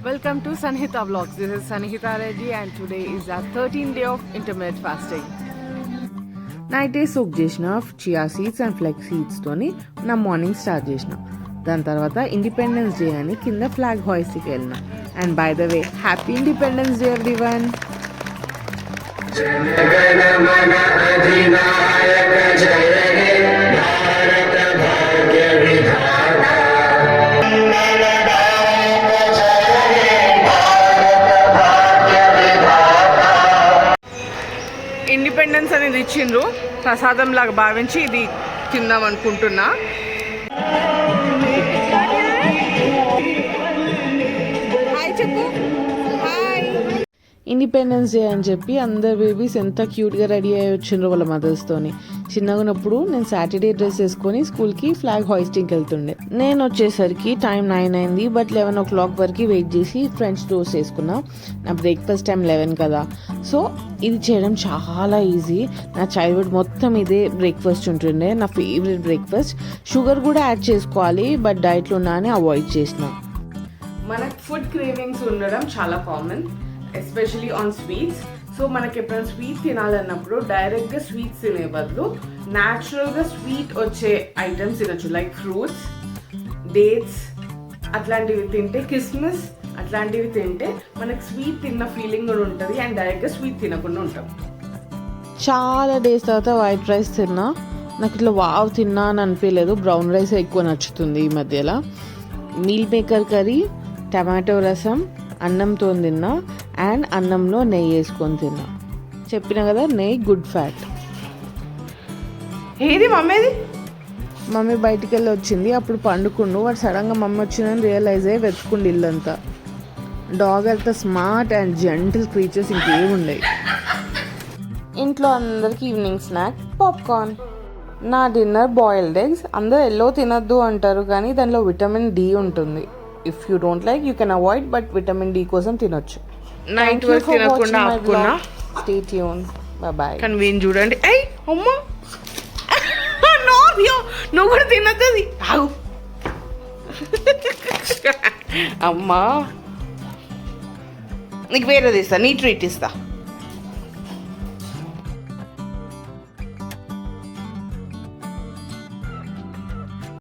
Welcome to Sanhita Vlogs. This is Sanhita Reddy and today is our 13th day of intermittent fasting. Night soak చేసిన chia seeds and flax seeds తోని నా morning start చేసిన. దాని తర్వాత independence day అని కింద flag హాయిస్ట్కి వెళ్ళిన. And by the way happy independence day everyone. Independence అనేది ఇచ్చిండ్రు, ప్రసాదం లాగా భావించి ఇది తిందాం అనుకుంటున్నా. ఇండిపెండెన్స్ డే అని చెప్పి అందరు బేబీస్ ఎంత క్యూట్గా రెడీ అయ్యి వచ్చిండ్రు వాళ్ళ మదర్స్తోని. చిన్నగా ఉన్నప్పుడు నేను సాటర్డే డ్రెస్ వేసుకొని స్కూల్కి ఫ్లాగ్ హాయిస్టింగ్కి వెళ్తుండే. నేను వచ్చేసరికి టైం 9 అయింది. బట్ 11 o'clock వరకు వెయిట్ చేసి ఫ్రెంచ్ టోస్ట్ వేసుకున్నా. నా బ్రేక్ఫాస్ట్ టైం 11 కదా. సో ఇది చేయడం చాలా ఈజీ. నా చైల్డ్హుడ్ మొత్తం ఇదే బ్రేక్ఫాస్ట్ ఉంటుండే, నా ఫేవరెట్ బ్రేక్ఫాస్ట్. షుగర్ కూడా యాడ్ చేసుకోవాలి, బట్ డైట్లో ఉన్నా అని అవాయిడ్ చేసిన. మనకు ఫుడ్ క్రేవింగ్స్ ఉండడం చాలా common, especially on sweets. So మనకి ఎప్పుడైనా స్వీట్ తినాలన్నప్పుడు డైరెక్ట్గా స్వీట్స్ తినే బదులు న్యాచురల్గా స్వీట్ వచ్చే ఐటమ్స్ తినచ్చు. లైక్ ఫ్రూట్స్, డేట్స్ అట్లాంటివి తింటే, కిస్మిస్ అట్లాంటివి తింటే మనకి స్వీట్ తిన్న ఫీలింగ్ కూడా ఉంటుంది అండ్ డైరెక్ట్గా స్వీట్ తినకుండా ఉంటాం. చాలా డేస్ తర్వాత వైట్ రైస్ తిన్నా. నాకు ఇట్లా వావ్ తిన్నా అని అనిపించలేదు. బ్రౌన్ రైస్ ఎక్కువ నచ్చుతుంది ఈ మధ్యలో. మీల్ మేకర్ కర్రీ, టమాటో రసం, అన్నంతో తిన్నా. అండ్ అన్నంలో నెయ్యి వేసుకొని తిన్నా. చెప్పిన కదా నెయ్యి గుడ్ ఫ్యాట్. ఏది మమ్మీది? మమ్మీ బయటికి వెళ్ళి వచ్చింది, అప్పుడు పండుకుండు. వాడు సడన్గా మమ్మీ వచ్చిందని రియలైజ్ అయ్యి వెతుకుండు ఇల్లంతా. డాగ్ అంతా స్మార్ట్ అండ్ జెంటిల్ క్రీచర్స్ ఇంకేమి ఉండేవి. ఇంట్లో అందరికి ఈవినింగ్ స్నాక్ పాప్కార్న్. నా డిన్నర్ బాయిల్డ్ ఎగ్స్. అందరూ ఎల్లో తినద్దు అంటారు కానీ దానిలో విటమిన్ డి ఉంటుంది. If you don't like you can avoid, but vitamin D కోసం తినొచ్చు. నైట్ వరకు తినకుండా ఆపుకున్నా. Stay tune. Bye bye. కానీ వీని చూడండి. ఐ అమ్మా నువ్వు కూడా తినద్దు. ఆగు అమ్మా, నీకు వేరేది ఇస్తా, నీ ట్రీట్ ఇస్తా.